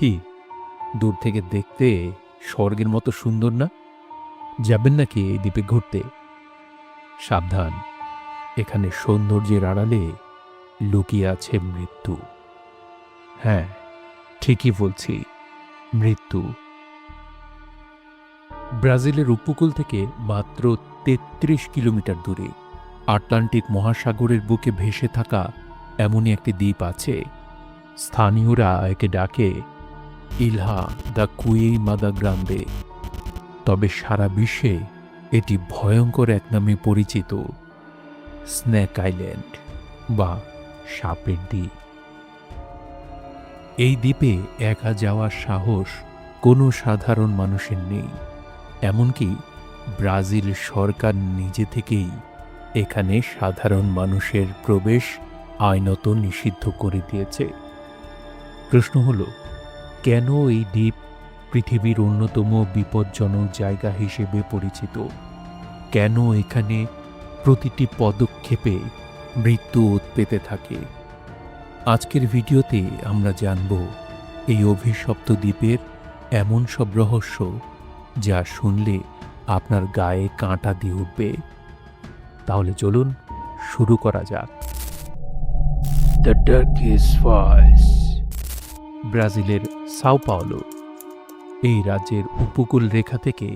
কি দূর থেকে দেখতে স্বর্গের মতো সুন্দর না? যাবেন নাকি এই দ্বীপে ঘুরতে? সাবধান, এখানে সৌন্দর্যের আড়ালে লুকিয়ে আছে মৃত্যু। হ্যাঁ, ঠিকই বলছি, মৃত্যু। ব্রাজিলের উপকূল থেকে মাত্র ৩৩ কিলোমিটার দূরে আটলান্টিক মহাসাগরের বুকে ভেসে থাকা এমনই একটি দ্বীপ আছে। স্থানীয়রা একে ডাকে ইলহা দ্য কুইমাদা গ্রান্দে। তবে সারা বিশ্বে এটি ভয়ঙ্কর এক নামে পরিচিত, স্নেক আইল্যান্ড বা সাপের দ্বীপ। এই দ্বীপে একা যাওয়ার সাহস কোনো সাধারণ মানুষের নেই। এমনকি ব্রাজিল সরকার নিজে থেকেই এখানে সাধারণ মানুষের প্রবেশ আইনত নিষিদ্ধ করে দিয়েছে। প্রশ্ন হল, কেন এই দ্বীপ পৃথিবীর অন্যতম বিপজ্জনক জায়গা হিসেবে পরিচিত? কেন এখানে প্রতিটি পদক্ষেপে মৃত্যু ওত পেতে থাকে? আজকের ভিডিওতে আমরা জানব এই অভিশপ্ত দ্বীপের এমন সব রহস্য যা শুনলে আপনার গায়ে কাঁটা দিয়ে উঠবে। তাহলে চলুন শুরু করা যাক। The darkest falls. ব্রাজিলের সাও পাওলো। এই রাজ্যের উপকূল রেখা থেকে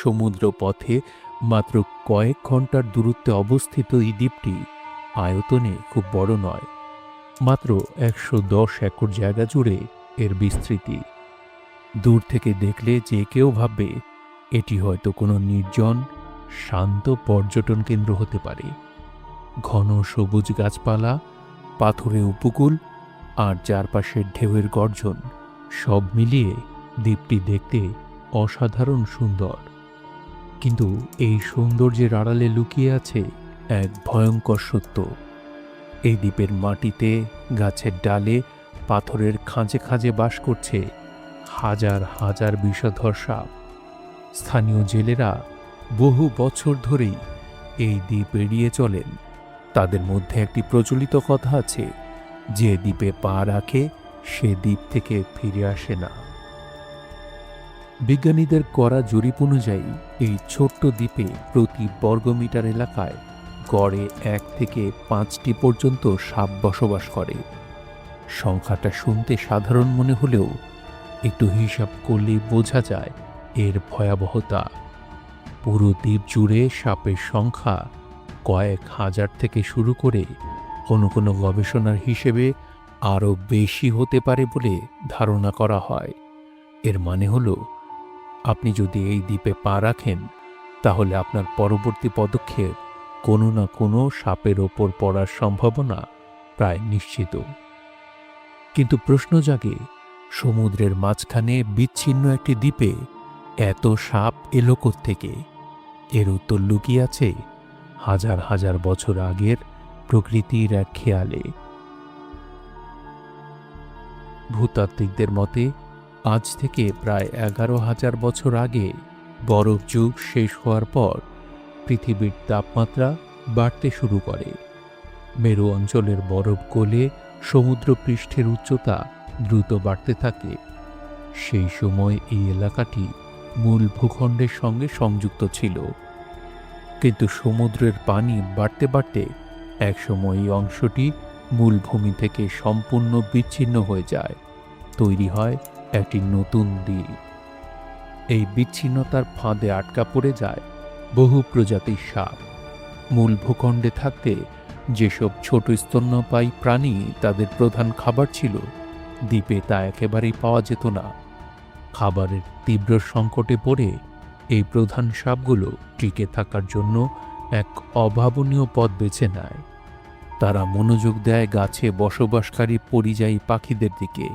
সমুদ্র পথে মাত্র কয়েক ঘন্টার দূরত্বে অবস্থিত এই দ্বীপটি আয়তনে খুব বড় নয়। মাত্র ১১০ একর জায়গা জুড়ে এর বিস্তৃতি। দূর থেকে দেখলে যে কেউ ভাববে এটি হয়তো কোনো নির্জন, শান্ত পর্যটন কেন্দ্র হতে পারে। ঘন সবুজ গাছপালা, পাথুরে উপকূল আর চারপাশের ঢেউয়ের গর্জন সব মিলিয়ে দ্বীপটি দেখতে অসাধারণ সুন্দর। কিন্তু এই সৌন্দর্যের আড়ালে লুকিয়ে আছে এক ভয়ঙ্কর সত্য। এই দ্বীপের মাটিতে, গাছের ডালে, পাথরের খাঁজে খাঁজে বাস করছে হাজার হাজার বিষধর সাপ। স্থানীয় জেলেরা বহু বছর ধরেই এই দ্বীপ এড়িয়ে চলেন। তাদের মধ্যে একটি প্রচলিত কথা আছে, যে দ্বীপে পা রাখে সে দ্বীপ থেকে ফিরে আসে না। বিজ্ঞানীদের করা জরিপ অনুযায়ী এই ছোট্ট দ্বীপে প্রতি বর্গমিটার এলাকায় গড়ে ১ থেকে ৫টি পর্যন্ত সাপ বসবাস করে। সংখ্যাটা শুনতে সাধারণ মনে হলেও একটু হিসাব করলেই বোঝা যায় এর ভয়াবহতা। পুরো দ্বীপ জুড়ে সাপের সংখ্যা কয়েক হাজার থেকে শুরু করে কোনো কোনো গবেষণার হিসেবে আরও বেশি হতে পারে বলে ধারণা করা হয়। এর মানে হলো, আপনি যদি এই দ্বীপে পা রাখেন তাহলে আপনার পরবর্তী পদক্ষেপ কোনো না কোনো সাপের ওপর পড়ার সম্ভাবনা প্রায় নিশ্চিত। কিন্তু প্রশ্ন জাগে, সমুদ্রের মাঝখানে বিচ্ছিন্ন একটি দ্বীপে এত সাপ এলো কোত্থেকে? এর উত্তর লুকিয়ে আছে হাজার হাজার বছর আগের প্রকৃতির এক খেয়ালে। ভূতাত্ত্বিকদের মতে আজ থেকে প্রায় ১১,০০০ বছর আগে বরফ যুগ শেষ হওয়ার পর পৃথিবীর তাপমাত্রা বাড়তে শুরু করে। মেরু অঞ্চলের বরফ গলে সমুদ্রপৃষ্ঠের উচ্চতা দ্রুত বাড়তে থাকে। সেই সময় এই এলাকাটি মূল ভূখণ্ডের সঙ্গে সংযুক্ত ছিল। কিন্তু সমুদ্রের পানি বাড়তে বাড়তে একসময় এই অংশটি মূল ভূমি থেকে সম্পূর্ণ বিচ্ছিন্ন হয়ে যায়। তৈরি হয় একটি নতুন দ্বীপ। এই বিচ্ছিন্নতার ফাঁদে আটকা পড়ে যায় বহু প্রজাতির সাপ। মূল ভূখণ্ডে থাকতে যেসব ছোট স্তন্যপায়ী প্রাণী তাদের প্রধান খাবার ছিল, দ্বীপে তা একেবারেই পাওয়া যেত না। খাবারের তীব্র সংকটে পড়ে এই প্রধান সাপগুলো টিকে থাকার জন্য এক অভাবনীয় পথ বেছে নেয়। তারা মনোযোগ দেয় গাছে বসবাসকারী পরিযায়ী পাখিদের দিকে।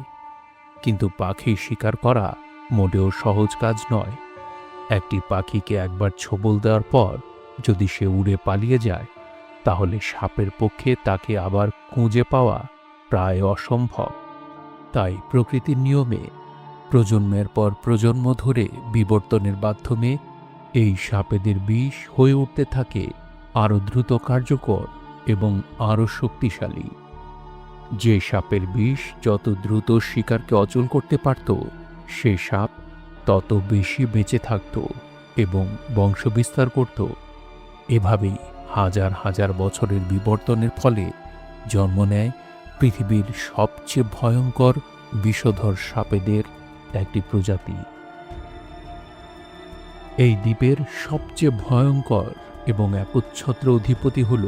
কিন্তু পাখি শিকার করা মোটেও সহজ কাজ নয়। একটি পাখিকে একবার ছোবল দেওয়ার পর যদি সে উড়ে পালিয়ে যায়, তাহলে সাপের পক্ষে তাকে আবার খুঁজে পাওয়া প্রায় অসম্ভব। তাই প্রকৃতির নিয়মে প্রজন্মের পর প্রজন্ম ধরে বিবর্তনের মাধ্যমে এই সাপেদের বিষ হয়ে উঠতে থাকে আরও দ্রুত কার্যকর এবং আরও শক্তিশালী। যে সাপের বিষ যত দ্রুত শিকারকে অচল করতে পারত, সে সাপ তত বেশি বেঁচে থাকত এবং বংশবিস্তার করত। এভাবেই হাজার হাজার বছরের বিবর্তনের ফলে জন্ম নেয় পৃথিবীর সবচেয়ে ভয়ঙ্কর বিষধর সাপেদের একটি প্রজাতি। এই দ্বীপের সবচেয়ে ভয়ঙ্কর এবং একচ্ছত্র অধিপতি হল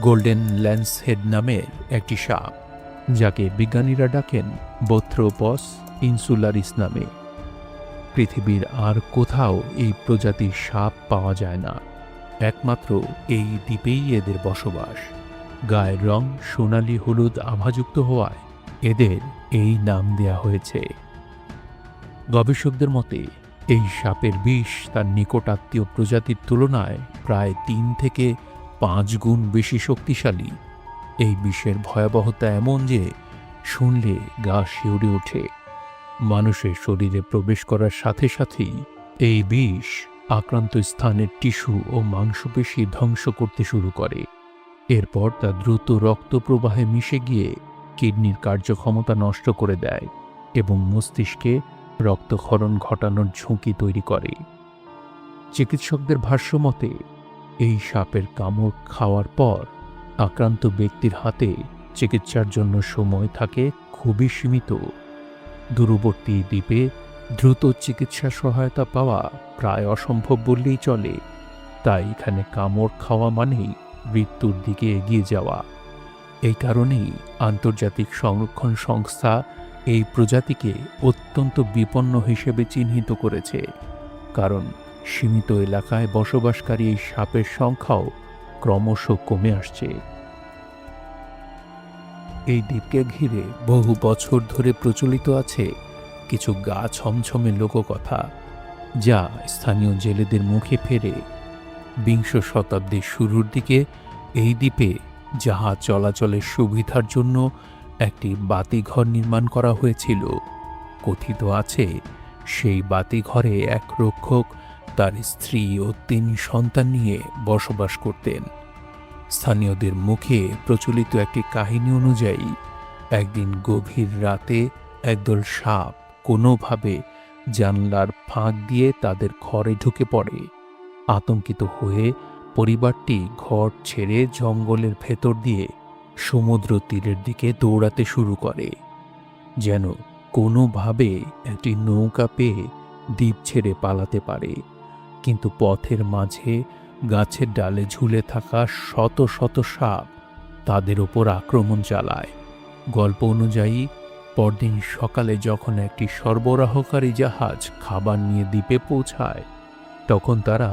গোল্ডেন ল্যান্সহেড নামের একটি সাপ, যাকে বিজ্ঞানীরা ডাকেন বোথ্রোপস ইনসুলারিস নামে। পৃথিবীর আর কোথাও এই প্রজাতির সাপ পাওয়া যায় না, একমাত্র এই দ্বীপেই এদের বসবাস। গায়ের রং সোনালি হলুদ আভাযুক্ত হওয়ায় এদের এই নাম দেয়া হয়েছে। গবেষকদের মতে এই সাপের বিষ তার নিকটাত্মীয় প্রজাতির তুলনায় প্রায় ৩ থেকে ৫ গুণ বেশি শক্তিশালী। এই বিষের ভয়াবহতা এমন যে শুনলে গা শিউরে ওঠে। মানুষের শরীরে প্রবেশ করার সাথে সাথেই এই বিষ আক্রান্ত স্থানের টিস্যু ও মাংসপেশি ধ্বংস করতে শুরু করে। এরপর তা দ্রুত রক্ত প্রবাহে মিশে গিয়ে কিডনির কার্যক্ষমতা নষ্ট করে দেয় এবং মস্তিষ্কে রক্তক্ষরণ ঘটানোর ঝুঁকি তৈরি করে। চিকিৎসকদের ভাষ্যমতে এই সাপের কামড় খাওয়ার পর আক্রান্ত ব্যক্তির হাতে চিকিৎসার জন্য সময় থাকে খুবই সীমিত। দূরবর্তী দ্বীপে দ্রুত চিকিৎসা সহায়তা পাওয়া প্রায় অসম্ভব বললেই চলে। তাই এখানে কামড় খাওয়া মানেই মৃত্যুর দিকে এগিয়ে যাওয়া। এই কারণেই আন্তর্জাতিক সংরক্ষণ সংস্থা এই প্রজাতিকে অত্যন্ত বিপন্ন হিসেবে চিহ্নিত করেছে, কারণ সীমিত এলাকায় বসবাসকারী এই সাপের সংখ্যাও ক্রমশ কমে আসছে। এই দ্বীপকে ঘিরে বহু বছর ধরে প্রচলিত আছে কিছু গা ছমছমে লোককথা, যা স্থানীয় জেলেদের মুখে ফেরে। বিংশ শতাব্দীর শুরুর দিকে এই দ্বীপে জাহাজ চলাচলের সুবিধার জন্য একটি বাতিঘর নির্মাণ করা হয়েছিল। কথিত আছে সেই বাতিঘরে এক রক্ষক তার স্ত্রী ও ৩ সন্তান নিয়ে বসবাস করতেন। স্থানীয়দের মুখে প্রচলিত একটি কাহিনী অনুযায়ী একদিন গভীর রাতে একদল সাপ কোনোভাবে জানলার ফাঁক দিয়ে তাদের ঘরে ঢুকে পড়ে। আতঙ্কিত হয়ে পরিবারটি ঘর ছেড়ে জঙ্গলের ভেতর দিয়ে সমুদ্র তীরের দিকে দৌড়াতে শুরু করে, যেন কোনোভাবে একটি নৌকা পেয়ে দ্বীপ ছেড়ে পালাতে পারে। কিন্তু পথের মাঝে গাছের ডালে ঝুলে থাকা শত শত সাপ তাদের ওপর আক্রমণ চালায়। গল্প অনুযায়ী পরদিন সকালে যখন একটি সরবরাহকারী জাহাজ খাবার নিয়ে দ্বীপে পৌঁছায়, তখন তারা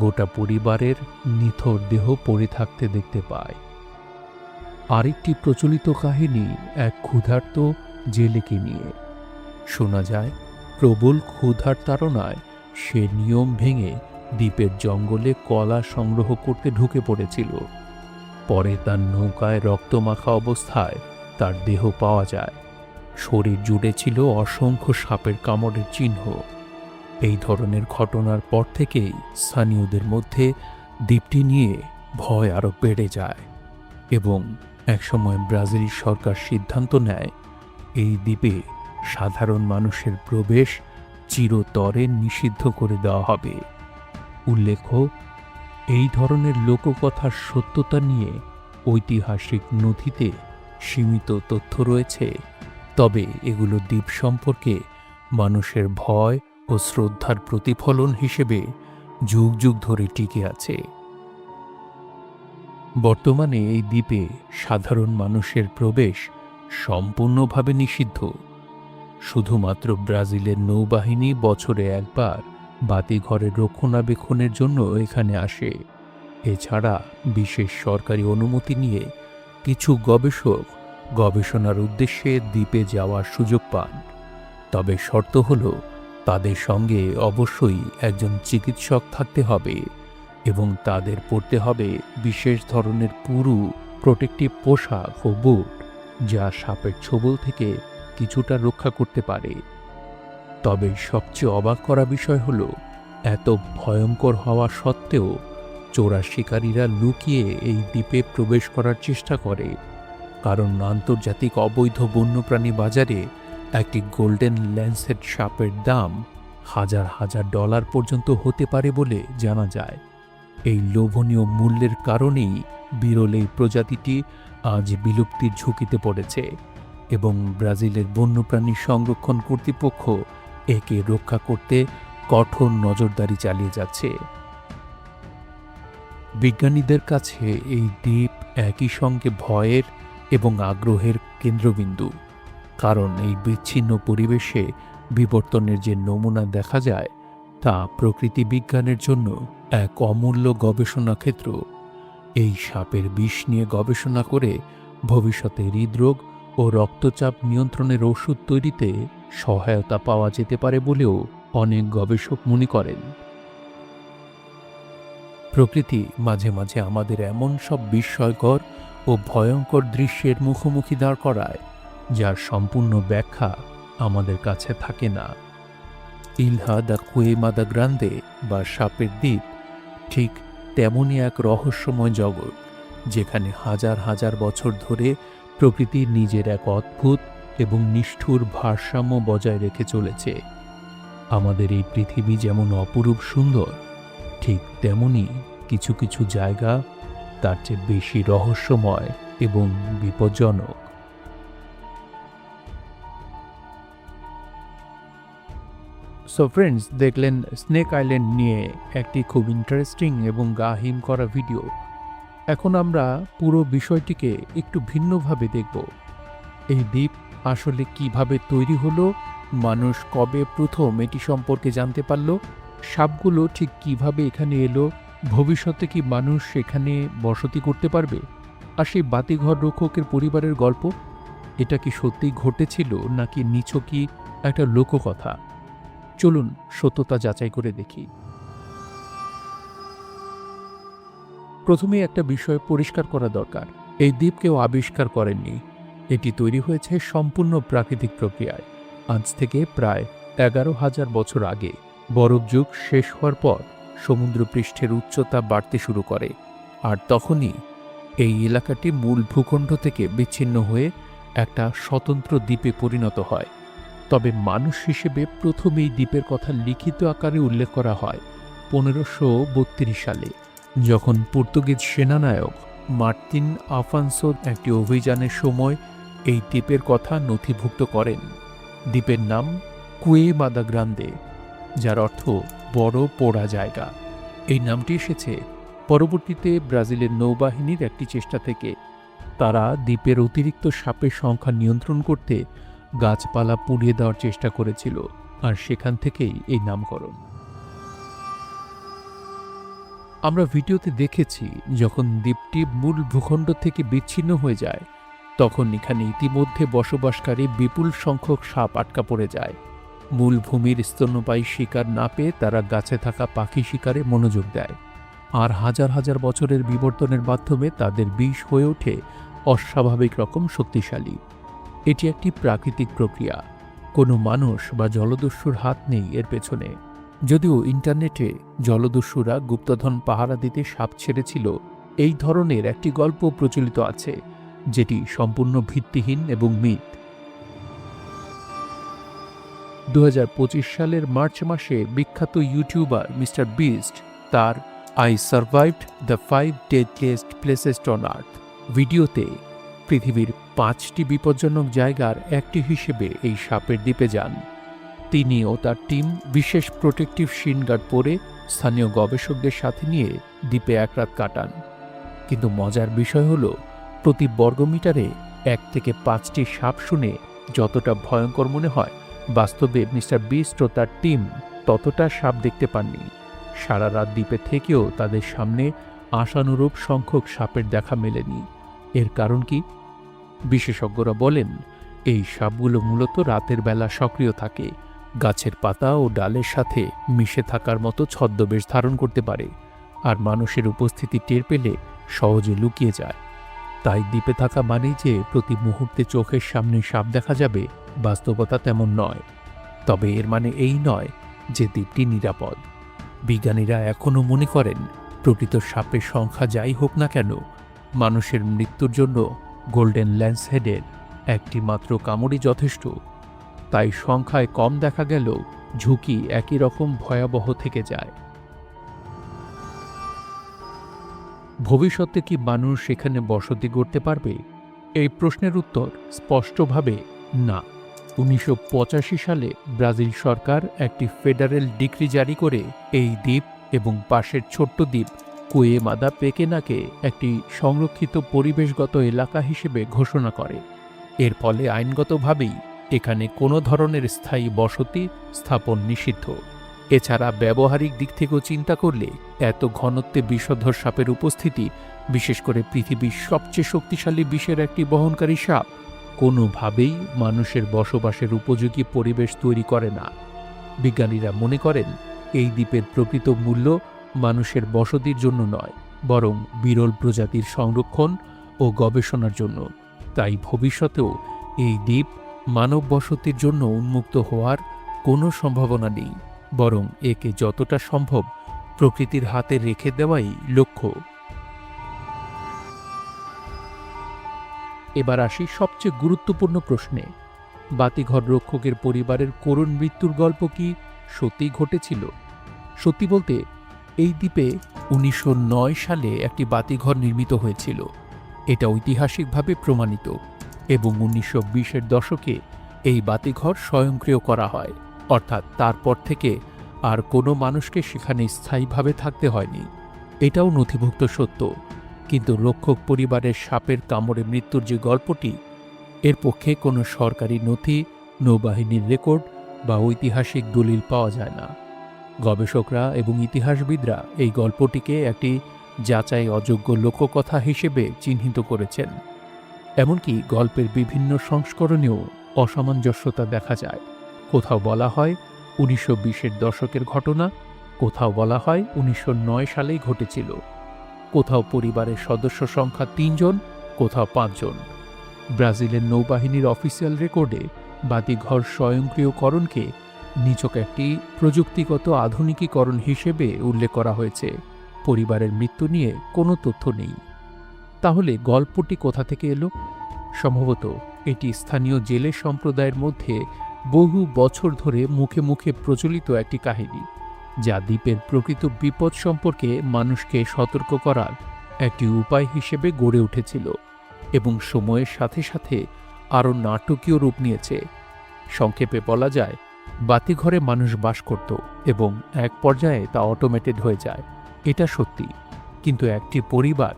গোটা পরিবারের নিথর দেহ পড়ে থাকতে দেখতে পায়। আরেকটি প্রচলিত কাহিনী এক ক্ষুধার্ত জেলেকে নিয়ে। শোনা যায় প্রবল ক্ষুধার তাড়নায় সে নিয়ম ভেঙে দ্বীপের জঙ্গলে কলা সংগ্রহ করতে ঢুকে পড়েছিল। পরে তার নৌকায় রক্তমাখা অবস্থায় তার দেহ পাওয়া যায়। শরীর জুড়ে ছিল অসংখ্য সাপের কামড়ের চিহ্ন। এই ধরনের ঘটনার পর থেকেই স্থানীয়দের মধ্যে দ্বীপটি নিয়ে ভয় আরও বেড়ে যায় এবং একসময় ব্রাজিল সরকার সিদ্ধান্ত নেয় এই দ্বীপে সাধারণ মানুষের প্রবেশ চিরতরে নিষিদ্ধ করে দেওয়া হবে। উল্লেখ্য, এই ধরনের লোককথার সত্যতা নিয়ে ঐতিহাসিক নথিতে সীমিত তথ্য রয়েছে, তবে এগুলো দ্বীপ সম্পর্কে মানুষের ভয় ও শ্রদ্ধার প্রতিফলন হিসেবে যুগ যুগ ধরে টিকে আছে। বর্তমানে এই দ্বীপে সাধারণ মানুষের প্রবেশ সম্পূর্ণভাবে নিষিদ্ধ। শুধুমাত্র ব্রাজিলের নৌবাহিনী বছরে একবার বাতিঘরের রক্ষণাবেক্ষণের জন্য এখানে আসে। এছাড়া বিশেষ সরকারি অনুমতি নিয়ে কিছু গবেষক গবেষণার উদ্দেশ্যে দ্বীপে যাওয়ার সুযোগ পান, তবে শর্ত হল তাদের সঙ্গে অবশ্যই একজন চিকিৎসক থাকতে হবে এবং তাদের পরতে হবে বিশেষ ধরনের পুরু প্রোটেক্টিভ পোশাক ও বুট, যা সাপের ছোবল থেকে কিছুটা রক্ষা করতে পারে। তবে সবচেয়ে অবাক করা বিষয় হল, এত ভয়ঙ্কর হওয়া সত্ত্বেও চোরা শিকারীরা লুকিয়ে এই দ্বীপে প্রবেশ করার চেষ্টা করে। কারণ আন্তর্জাতিক অবৈধ বন্যপ্রাণী বাজারে একটি গোল্ডেন ল্যান্সেট সাপের দাম হাজার হাজার ডলার পর্যন্ত হতে পারে বলে জানা যায়। এই লোভনীয় মূল্যের কারণেই বিরল এই প্রজাতিটি আজ বিলুপ্তির ঝুঁকিতে পড়েছে এবং ব্রাজিলের বন্যপ্রাণী সংরক্ষণ কর্তৃপক্ষ একে রক্ষা করতে কঠোর নজরদারি চালিয়ে যাচ্ছে। বিজ্ঞানীদের কাছে এই দ্বীপ একই সঙ্গে ভয়ের এবং আগ্রহের কেন্দ্রবিন্দু, কারণ এই বিচ্ছিন্ন পরিবেশে বিবর্তনের যে নমুনা দেখা যায় তা প্রকৃতি বিজ্ঞানের জন্য এক অমূল্য গবেষণা ক্ষেত্র। এই সাপের বিষ নিয়ে গবেষণা করে ভবিষ্যতে হৃদরোগ ও রক্তচাপ নিয়ন্ত্রণের ওষুধ তৈরিতে সহায়তা পাওয়া যেতে পারে বলেও অনেক গবেষক মনে করেন। প্রকৃতি মাঝে মাঝে আমাদের এমন সব বিস্ময়কর ও ভয়ঙ্কর দৃশ্যের মুখোমুখি দাঁড় করায় যার সম্পূর্ণ ব্যাখ্যা আমাদের কাছে থাকে না। ইলহা দ্য কুয়েমা দ্য গ্রান্দে বা সাপের দ্বীপ ঠিক তেমনই এক রহস্যময় জগৎ, যেখানে হাজার হাজার বছর ধরে প্রকৃতি নিজের এক অদ্ভুত এবং নিষ্ঠুর ভারসাম্য বজায় রেখে চলেছে। আমাদের এই পৃথিবী যেমন অপরূপ সুন্দর, ঠিক তেমনি কিছু কিছু জায়গা তার চেয়ে বেশি রহস্যময় এবং বিপজ্জনক। সো ফ্রেন্ডস, দেখলেন স্নেক আইল্যান্ড নিয়ে একটি খুব ইন্টারেস্টিং এবং গা হিম করা ভিডিও। এখন আমরা পুরো বিষয়টিকে একটু ভিন্নভাবে দেখব। এই দ্বীপ আসলে কিভাবে তৈরি হলো, মানুষ কবে প্রথম এটি সম্পর্কে জানতে পারল, সাপগুলো ঠিক কিভাবে এখানে এলো, ভবিষ্যতে কি মানুষ সেখানে বসতি করতে পারবে, আর সেই বাতিঘর রক্ষকের পরিবারের গল্প, এটা কি সত্যিই ঘটেছিল নাকি নিছকই একটা লোককথা? চলুন সত্যতা যাচাই করে দেখি। প্রথমে একটা বিষয় পরিষ্কার করা দরকার, এই দ্বীপ কেউ আবিষ্কার করেননি। এটি তৈরি হয়েছে সম্পূর্ণ প্রাকৃতিক প্রক্রিয়ায়, আজ থেকে প্রায় 11,000 বছর আগে। বরফ যুগ শেষ হওয়ার পর সমুদ্রপৃষ্ঠের উচ্চতা বাড়তে শুরু করে, আর তখনই এই এলাকাটি মূল ভূখণ্ড থেকে বিচ্ছিন্ন হয়ে একটা স্বতন্ত্র দ্বীপে পরিণত হয়। তবে মানুষ হিসেবে প্রথম এই দ্বীপের কথা লিখিত আকারে উল্লেখ করা হয় 1532 সালে, যখন পর্তুগিজ সেনানায়ক মার্তিন আফানসো একটি অভিযানের সময় এই দ্বীপের কথা নথিভুক্ত করেন। দ্বীপের নাম কুয়েমা দ্য গ্রান্দে, যার অর্থ বড় পোড়া জায়গা। এই নামটি এসেছে পরবর্তীতে ব্রাজিলের নৌবাহিনীর একটি চেষ্টা থেকে। তারা দ্বীপের অতিরিক্ত সাপের সংখ্যা নিয়ন্ত্রণ করতে গাছপালা পুড়িয়ে দেওয়ার চেষ্টা করেছিল, আর সেখান থেকেই এই নামকরণ। আমরা ভিডিওতে দেখেছি যখন দ্বীপটি মূল ভূখণ্ড থেকে বিচ্ছিন্ন হয়ে যায়, তখন এখানে ইতিমধ্যে বসবাসকারী বিপুল সংখ্যক সাপ আটকা পড়ে যায়। মূল ভূমির স্তন্যপায়ী শিকার না পেয়ে তারা গাছে থাকা পাখি শিকারে মনোযোগ দেয়, আর হাজার হাজার বছরের বিবর্তনের মাধ্যমে তাদের বিষ হয়ে ওঠে অস্বাভাবিক রকম শক্তিশালী। এটি একটি প্রাকৃতিক প্রক্রিয়া, কোনো মানুষ বা জলদস্যুর হাত নেই এর পেছনে। যদিও ইন্টারনেটে জলদস্যুরা গুপ্তধন পাহারা দিতে সাপ ছেড়েছিল, এই ধরনের একটি গল্প প্রচলিত আছে, যেটি সম্পূর্ণ ভিত্তিহীন এবং মিথ। 2025 সালের মার্চ মাসে বিখ্যাত ইউটিউবার মিস্টার বিস্ট তার I survived the 5 deadliest places on earth ভিডিওতে পৃথিবীর 5টি বিপজ্জনক জায়গার একটি হিসেবে এই সাপের দ্বীপে যান। তিনি ও তার টিম বিশেষ প্রোটেক্টিভ শিন গার্ড পরে স্থানীয় গবেষকদের সাথে নিয়ে দ্বীপে এক রাত কাটান। কিন্তু মজার বিষয় হলো, প্রতি বর্গমিটারে 1 থেকে 5টি সাপ শুনে যতটা ভয়ঙ্কর মনে হয়, বাস্তবে মিস্টার বিস্ট ও তার টিম ততটা সাপ দেখতে পাননি। সারা রাত দ্বীপে থেকেও তাদের সামনে আশানুরূপ সংখ্যক সাপের দেখা মেলেনি। এর কারণ কি? বিশেষজ্ঞরা বলেন, এই সাপগুলো মূলত রাতের বেলা সক্রিয় থাকে, গাছের পাতা ও ডালের সাথে মিশে থাকার মতো ছদ্মবেশ ধারণ করতে পারে, আর মানুষের উপস্থিতি টের পেলে সহজে লুকিয়ে যায়। তাই দ্বীপে থাকা মানেই যে প্রতি মুহূর্তে চোখের সামনে সাপ দেখা যাবে, বাস্তবতা তেমন নয়। তবে এর মানে এই নয় যে দ্বীপটি নিরাপদ। বিজ্ঞানীরা এখনও মনে করেন, প্রকৃত সাপের সংখ্যা যাই হোক না কেন, মানুষের মৃত্যুর জন্য গোল্ডেন ল্যান্সহেডের একটি মাত্র কামড়ই যথেষ্ট, তাই সংখ্যায় কম দেখা গেল ঝুঁকি একই রকম ভয়াবহ থেকে যায়। ভবিষ্যতে কি মানুষ সেখানে বসতি গড়তে পারবে? এই প্রশ্নের উত্তর স্পষ্টভাবে না। 1985 সালে ব্রাজিল সরকার একটি ফেডারেল ডিক্রি জারি করে এই দ্বীপ এবং পাশের ছোট্ট দ্বীপ কুয়েমাদা পেকেনাকে একটি সংরক্ষিত পরিবেশগত এলাকা হিসেবে ঘোষণা করে। এর ফলে আইনগতভাবেই এখানে কোনো ধরনের স্থায়ী বসতি স্থাপন নিষিদ্ধ। এছাড়া ব্যবহারিক দিক থেকেও চিন্তা করলে এত ঘনত্বে বিষধর সাপের উপস্থিতি, বিশেষ করে পৃথিবীর সবচেয়ে শক্তিশালী বিষের একটি বহনকারী সাপ, কোনোভাবেই মানুষের বসবাসের উপযোগী পরিবেশ তৈরি করে না। বিজ্ঞানীরা মনে করেন এই দ্বীপের প্রকৃত মূল্য মানুষের বসতির জন্য নয়, বরং বিরল প্রজাতির সংরক্ষণ ও গবেষণার জন্য। তাই ভবিষ্যতেও এই দ্বীপ মানব বসতির জন্য উন্মুক্ত হওয়ার কোনো সম্ভাবনা নেই, বরং একে যতটা সম্ভব প্রকৃতির হাতে রেখে দেওয়াই লক্ষ্য। এবার আসি সবচেয়ে গুরুত্বপূর্ণ প্রশ্নে। বাতিঘর রক্ষকের পরিবারের করুণ মৃত্যুর গল্প কি সত্যিই ঘটেছিল? সত্যি বলতে এই দ্বীপে 1909 সালে একটি বাতিঘর নির্মিত হয়েছিল। এটা ঐতিহাসিকভাবে প্রমাণিত এবং 1920-এর দশকে এই বাতিঘর স্বয়ংক্রিয় করা হয়, অর্থাৎ তারপর থেকে আর কোনো মানুষকে সেখানে স্থায়ীভাবে থাকতে হয়নি। এটাও নথিভুক্ত সত্য, কিন্তু রক্ষক পরিবারের সাপের কামড়ে মৃত্যুর যে গল্পটি, এর পক্ষে কোনো সরকারি নথি, নৌবাহিনীর রেকর্ড বা ঐতিহাসিক দলিল পাওয়া যায় না। গবেষকরা এবং ইতিহাসবিদরা এই গল্পটিকে একটি যাচাই অযোগ্য লোককথা হিসেবে চিহ্নিত করেছেন। এমনকি গল্পের বিভিন্ন সংস্করণেও অসামঞ্জস্যতা দেখা যায়। কোথাও বলা হয় 1920-এর দশকের ঘটনা, কোথাও বলা হয় 1909 সালেই ঘটেছিল, কোথাও পরিবারের সদস্য সংখ্যা 3 জন, কোথাও 5 জন। ব্রাজিলের নৌবাহিনীর অফিসিয়াল রেকর্ডে বাতিঘর স্বয়ংক্রিয়করণকে নিছক একটি প্রযুক্তিগত আধুনিকীকরণ হিসেবে উল্লেখ করা হয়েছে। পরিবারের মৃত্যু নিয়ে কোনো তথ্য নেই। তাহলে গল্পটি কোথা থেকে এলো? সম্ভবত এটি স্থানীয় জেলে সম্প্রদায়ের মধ্যে বহু বছর ধরে মুখে মুখে প্রচলিত একটি কাহিনী, যা দ্বীপের প্রকৃত বিপদ সম্পর্কে মানুষকে সতর্ক করার একটি উপায় হিসেবে গড়ে উঠেছিল এবং সময়ের সাথে সাথে আরও নাটকীয় রূপ নিয়েছে। সংক্ষেপে বলা যায়, বাতিঘরে মানুষ বাস করত এবং এক পর্যায়ে তা অটোমেটেড হয়ে যায়, এটা সত্যি। কিন্তু একটি পরিবার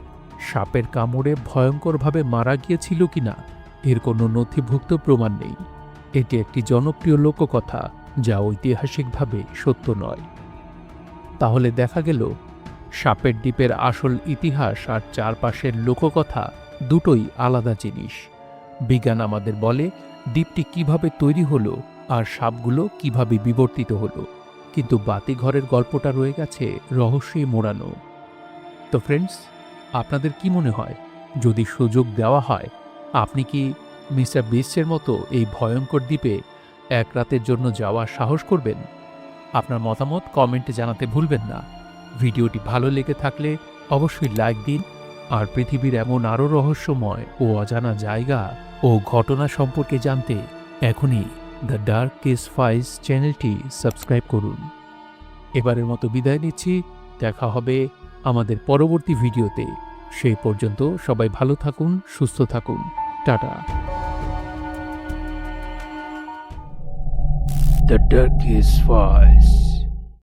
সাপের কামড়ে ভয়ঙ্করভাবে মারা গিয়েছিল কিনা এর কোনো নথিভুক্ত প্রমাণ নেই। এটি একটি জনপ্রিয় লোককথা যা ঐতিহাসিকভাবে সত্য নয়। তাহলে দেখা গেল সাপের দ্বীপের আসল ইতিহাস আর চারপাশের লোককথা দুটোই আলাদা জিনিস। বিজ্ঞান আমাদের বলে দ্বীপটি কিভাবে তৈরি হলো আর সাপগুলো কিভাবে বিবর্তিত হলো, কিন্তু বাতিঘরের গল্পটা রয়ে গেছে রহস্যে মোড়ানো। তো ফ্রেন্ডস, আপনাদের কি মনে হয়, যদি সুযোগ দেওয়া হয়, আপনি কি মিস্টার বিস্টের মতো এই ভয়ঙ্কর দ্বীপে এক রাতের জন্য যাওয়ার সাহস করবেন? আপনার মতামত কমেন্টে জানাতে ভুলবেন না। ভিডিওটি ভালো লেগে থাকলে অবশ্যই লাইক দিন, আর পৃথিবীর এমন আরও রহস্যময় ও অজানা জায়গা ও ঘটনা সম্পর্কে জানতে এখনই দ্য ডার্ক কেস ফাইলস চ্যানেলটি সাবস্ক্রাইব করুন। এবারের মতো বিদায় নিচ্ছি, দেখা হবে আমাদের পরবর্তী ভিডিওতে। সেই পর্যন্ত সবাই ভালো থাকুন, সুস্থ থাকুন, টাটা। The Darkest Files.